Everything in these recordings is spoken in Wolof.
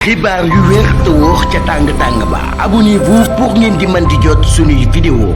xibaar yu wér te wóor ca tàng ba abonnez-vous pour ngeen di mën di jot suñuy vidéo.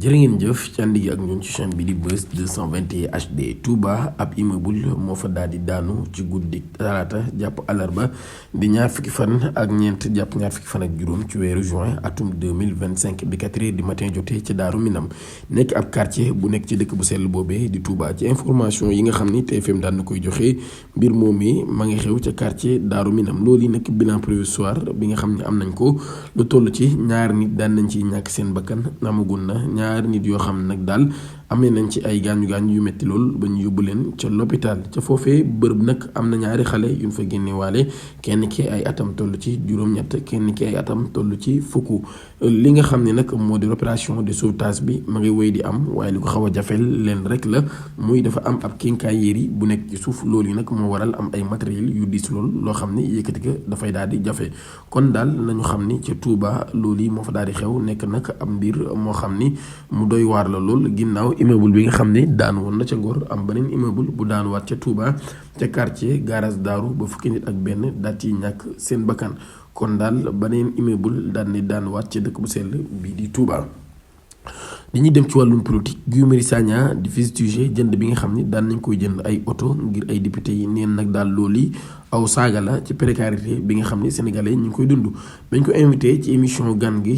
jërë ngeen jëf ci ànd gi ak ñun ci chaîne bi di Buzz 221 HD. Touba ab immeuble moo fa daal di daanu ci guddi talaata jàpp àllarba di ñaar fukki fan ak ñeent jàpp ñaar fukki fan ak juróom ci weeru juin atum 2025 bi 4 heures du matin jotee ci Daaru Minam nekk ab quartier bu nekk ci dëkk bu sell boobee di Touba. ci information yi nga xam ni TFM daan na koy joxe mbir moom mi ma ngi xew ca quartier Daaru Minam loolu yi nag bilan provisoire bi nga xam ne am nañ ko lu toll ci ñaar nit daan nañ ci ñàkk seen bakkan amagul na ñaari nit yoo xam ne nag daal amee nañ ci ay gaañu-gaañu yu metti lool ba ñu yóbbu leen ca l'hôpital ca foofee bërëb nag am na ñaari xale yuñ fa génne waale kenn ki ay atam toll ci juróom-ñett kenn ki ay atam toll ci fukk. li nga xam ne nag moo di opération de sauvetage bi ma ngi wéy di am waaye li ko xaw a jafeel leen rek la muy dafa am ab quincaillerie bu nekk ci suuf loolu yi nag moo waral am ay matériel yu diis lool loo xam ni yëkkati ko dafay daal di jafe. kon daal nañu xam ni ca Touba loolu yi moo fa daal di xew nekk nag ab mbir moo xam ni mu doy waar la lool ginnaaw immeuble bi nga xam ne daan woon na ca Ngor am beneen immeuble bu daanuwaat ca Touba ca quartier garage Daaru ba fukki nit ak benn daal ci ñàkk seen bakkan. kon daal beneen immeuble daan ni daanuwaat ca dëkk bu sell bii di Touba. dañuy dem ci wàllum politique Guy Marius Sagna di fustiger jënd bi nga xam ne daan nañ koy jënd ay oto ngir ay député yi neen nag daal loolu aw saaga la ci précarité bi nga xam ne sénégalais ñu ngi koy dund. bañ ko invité ci émission gan gi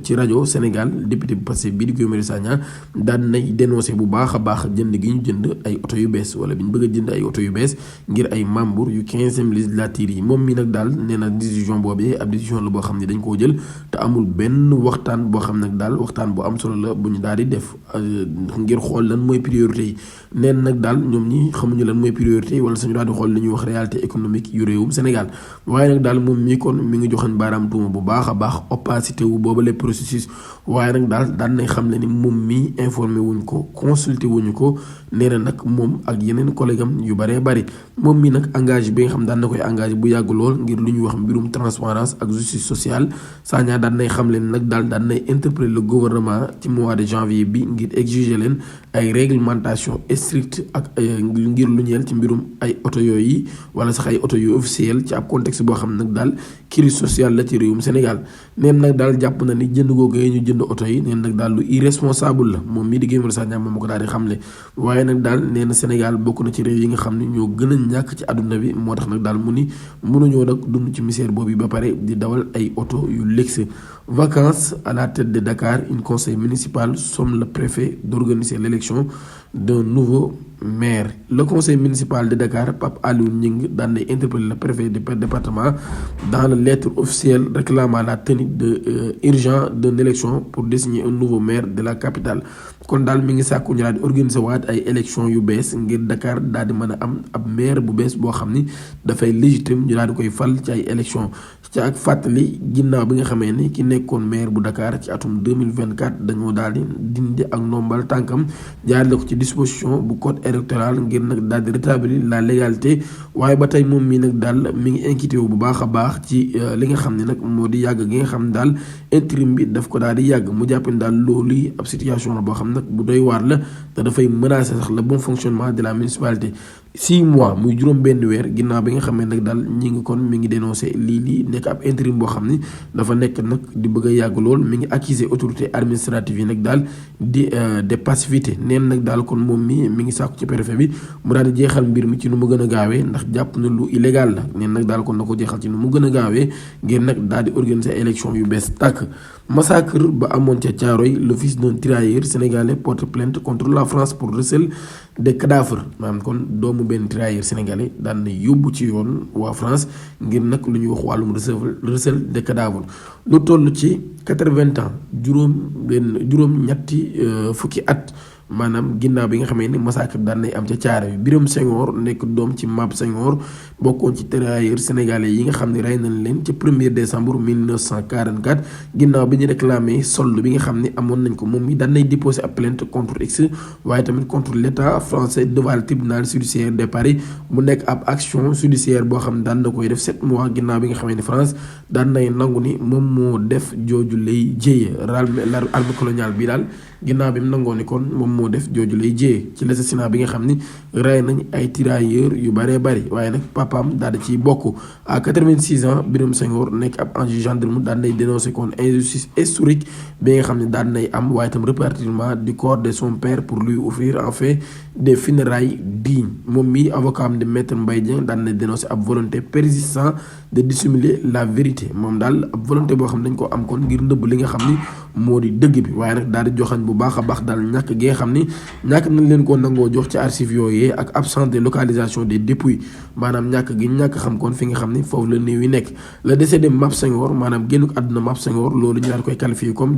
ci rajo Sénégal député bu passé bii di Guy Marius Sagna daan nay dénoncé bu baax a baax jënd gi ñu jënd ay oto yu bees wala bi ñu bëgg a jënd ay oto yu bees ngir ay membre yu 15e législature yi moom mi nag daal nee na décision boobee ab décision la boo xam ne dañ koo jël te amul benn waxtaan boo xam nag daal waxtaan bu am solo la bu ñu daal di def ngir xool lan mooy priorité yi. neen nag daal ñoom ñi xamuñu lan mooy priorité yi wala sañu daal di xool li ñuy wax réalité économique yu réewum Sénégal waaye nag daal moom mii kon mi ngi joxañ baaraam tuuma bu baax a baax opacité wu booba les processus waaye nag daal daan nañ xam ne ni moom mii informé wuñ ko consulté wuñu ko nee na nag moom ak yeneen collègue am yu bëree bëri moom mii nag engagé bi nga xam daan na koy engagé bu yàgg lool ngir lu ñuy wax mbirum transparence ak justice sociale Sagna daan nay xam leen nag daal daan nay interpeller le gouvernement ci mois de janvier bi ngir exiger leen ay réglementation stricte ak ngir lu ñeel ci mbirum ay oto yooyu wala sax ay oto yu officiel ci ab contexte boo xam nag daal crise sociale la ci réewum Sénégal. neen nag daal jàpp na ni jënd googu ñu jënd oto yi neen nag daal lu irresponsable la moom mii di Guy Marius Sagna moom ma ko daal di xamle waaye nag daal nee na Sénégal bokk na ci réew yi nga xam ne ñoo gën a ñàkk ci àdduna bi moo tax nag daal mu ni mënuñoo nag dund ci misère boobu ba pare di dawal ay oto yu luxe. Vacances à la tête de Dakar, un conseil municipal somme le préfet d'organiser l'élection d'un nouveau maire. Le conseil municipal de Dakar, Pape Aliou Ning, dans les interpellé le préfet du département dans la lettre officielle réclamant la tenue urgente d'une élection pour désigner un nouveau maire de la capitale. kon daal mi ngi sàkku ñu daal di organiser waat ay élection yu bees ngir Dakar daal di mën a am ab maire bu bees boo xam ni dafay légitime ñu daal di koy fal ci ay élection ci ak fàttali ginnaaw bi nga xamee ni ki nekkoon maire bu Dakar ci atum 2024 dañoo daal di dindi ak ndombal tànkam jaarale ko ci disposition bu code électoral ngir nag daal di rétablir la légalité waaye ba tey moom mii nag daal mi ngi inquiété wu bu baax a baax ci li nga xam ne nag moo di yàgg gi nga xam ne daal intérim bi daf ko daal di yàgg mu jàpp ne daal loolu ab situation la boo xam nag bu doy waar la te dafay menacer sax le bon fonctionnement de la municipalité. 6 mois muy juróom benn weer ginnaaw bi nga xam ne nag daal ñi ngi kon mi ngi dénoncé lii nekk ab intérim boo xam ni dafa nekk nag di bëgg a yàgg lool mi ngi accuser autorité administrative yi nag daal de passivité neen nag daal kon moom mi ngi sàkku ci préfet bi mu daal di jeexal mbir mi ci nu mu gën a gaawee ndax jàpp na lu illégal la neen nag daal kon na ko jeexal ci nu mu gën a gaawee ngir nag daal di organiser élection yu bees tàkk. Massacre ba amoon ca Thiaroye le fils d'un tirailleur sénégalais porte plainte contre la France pour recel de cadavres maanaam kon doomu benn tirailleur sénégalais daan na yóbbu ci yoon waa France ngir nag lu ñuy wax wàllum recel de cadavres lu toll ci 80 ans juróom ñetti fukki at maanaam ginnaaw bi nga xamee ni massacre daan nay am ca Thiaroye bi Birame Senghor nekk doom ci Mab Senghor bokkoon ci tirailleurs sénégalais yi nga xam ne rey nañ leen ci 1er décembre 1944 ginnaaw bi ñu réclamé solde bi nga xam ne amoon nañ ko moom mi daan nay déposé ab plainte contre X waaye tamit contre l'état français devant le tribunal judiciaire de Paris mu nekk ab action judiciaire boo xam ne daan na koy def 7 mois ginnaaw bi nga xamee ni France daan nay nangu ni moom moo def jooju lay jéye armée coloniale bi daal ginnaaw bi mu nangoo ni kon moom moo def jooju lay jiyee ci l'assassinat bi nga xam ni rey nañ ay tirailleurs yu bëree bëri waaye nag papaam daal di ciy bokk. à 86 ans Birame Senghor nekk ab ancien gendarme daan nay dénoncé kon injustice historique bi nga xam ne daan nay am waaye itam répartiment du corps de son père pour lui offrir enfin des funérailles dignes moom mi avocat am de maître Mbaye Dieng daan nay dénoncé ab volonté persistante de dissimuler la vérité moom daal ab volonté boo xam ne dañ ko am kon ngir nëbb li nga xam ni moo di dëgg bi waaye nag daal di joxañ bu baax a baax daal ñàkk gi nga xam ni ñàkk nañ leen koo nangoo jox ci archives yooyee ak absence de localisation des dépouilles maanaam ñàkk gi ñàkk xam kon fi nga xam ni foofu la néew yi nekk le décès de Map Senghor maanaam génnuk àdduna Map Senghor loolu ñu daan koy qualifier comme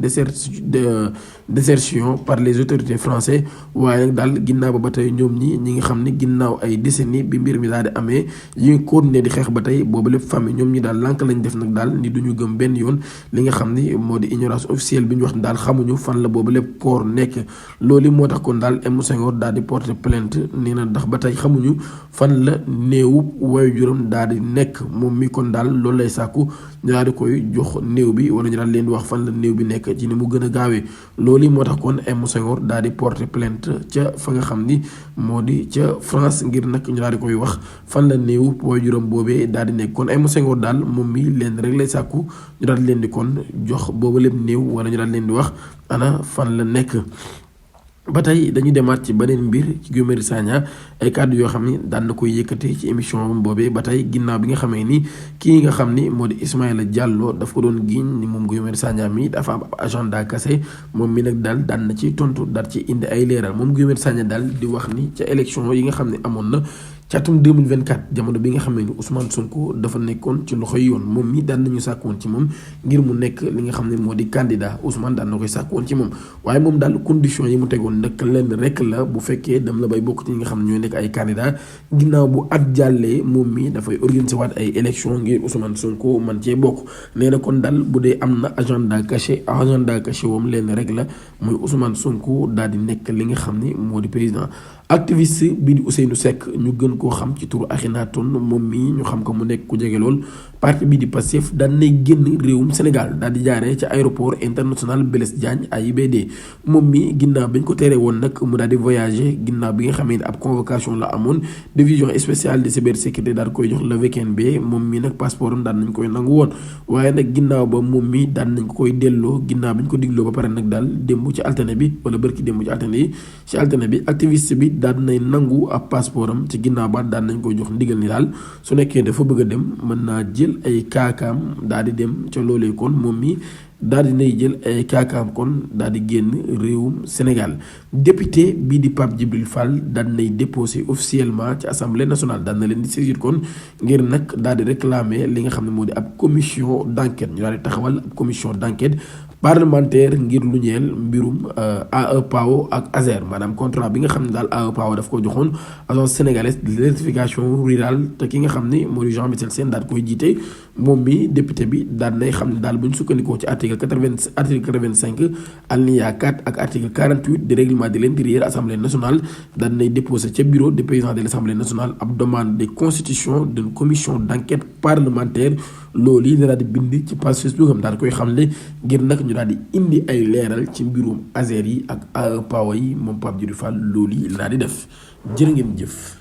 désertion par les autorités françaises waaye nag daal ginnaaw ba tey ñoom ñi nga xam ni ginnaaw ay décennies bi mbir mi daal di amee yi ngi continuer di xeex ba tey boobu lépp famille ñoom ñi daal lànk lañ def nag daal ni duñu gëm benn yoon li nga xam ni moo di ignorance officielle bi ñu wax daal xamuñu fan la boobu lépp koor nekk loolu moo tax kon daal M Senghor daal di porter plainte nee na ndax ba tey xamuñu fan la néewu waajuram daal di nekk moom mi kon daal loolu lay sàkku ñu daal di koy jox néew bi wala ñu daal leen di wax fan la néew bi nekk ci ni mu gën a gaawee loolu moo tax kon M Senghor daal di porter plainte ca fa nga xam ni moo di ca France ngir nag ñu daal di koy wax fan la néewu waajuram boobee daal di nekk kon M Senghor daal moom mi leen rek lay sàkku ñu daal leen di kon jox boobu lépp néew wala ñu daal leen di wax ana fan la nekk. ba tey dañuy demaat ci beneen mbir ci Guy Marius Sagna ay kàddu yoo xam ni daan na koy yëkkati ci émission boobee ba tey ginnaaw bi nga xamee ni kii nga xam ni moo di Ismaïla Diallo daf ko doon giiñ ni moom Guy Marius Sagna mi dafa am agenda kase moom mi nag daal daan na ci tontu daal ci indi ay leeral moom Guy Marius Sagna daal di wax ni ca élection yi nga xam ne amoon na ci atum 2024 jamono bi nga xam ne ni Ousmane Sonko dafa nekkoon ci loxoy yoon moom mi daan nañu sàkkoon ci moom ngir mu nekk li nga xam ne moo di candidat Ousmane daan na koy sàkkoon ci moom waaye moom daal condition yi mu tegoon nag lenn rek la bu fekkee dem la bay bokk ci ñi nga xam ne ñooy nekk ay candidat ginnaaw bu at jàllee moom mi dafay organiser waat ay élection ngir Ousmane Sonko man cee bokk nee na kon daal bu dee am na agenda caché woom lenn rek la mooy Ousmane Sonko daal di nekk li nga xam ne moo di président activiste bii di Ousseynou Seck ñu gën koo xam ci turu Akhenaton moom mii ñu xam ko mu nekk ku jege lool parti bii di Pastef daan nay génn réewum Sénégal daal di jaaree ci aéroport international Blaise Diagne AIBD moom mii ginnaaw bañ ko teree woon nag mu daal di voyager ginnaaw bi nga xamee ne ab convocation la amoon division spéciale de cybersécurité daal koy jox le week-end bi moom mii nag passeport am daan nañ koy nangu woon waaye nag ginnaaw ba moom mii daan nañ ko koy delloo ginnaaw bi ñu ko digloo ba pare nag daal démb ci altine bi wala bërki démb ci altine bi activiste bi daal nay nangu ab passeport am ci ginnaaw ba daan nañ koy jox ndigal ni daal su nekkee dafa bëgg a dem mën naa jël ay kaakaam daal di dem ca loolee kon moom mi daal di nay jël ay kaakaam kon daal di génn réewum Sénégal député bii di Pape Djibril Fall daal nay déposé officiellement ci assemblée nationale daal na leen di saisir kon ngir nag daal di réclamer li nga xam ne moo di ab commission d'enquête ñu daal di taxawal ab commission d'enquête parlementaire ngir lu ñeel mbirum AEPAO ak ASER maanaam contrat bi nga xam ne daal AEPAO daf ko joxoon agence sénégalaise de l'électrification rurale te ki nga xam ne moo di Jean Michel Sène daal koy jiite moom mi député bi daal nay xam ne daal bu ñu sukkandikoo ci article 85 alinéa 4 ak article 48 du règlement de l'intérieur assemblée nationale daal nay déposé ca bureau du président de l'assemblée nationale ab demande de constitution d'une commission d'enquête parlementaire loolu yi daal di bind ci page Facebook am daal koy xamle ngir nag ñu daal di indi ay leeral ci mbirum ASER yi ak AEPAO yi moom Pape Djibril Fall loolu yi la daal di def jërë ngeen jëf.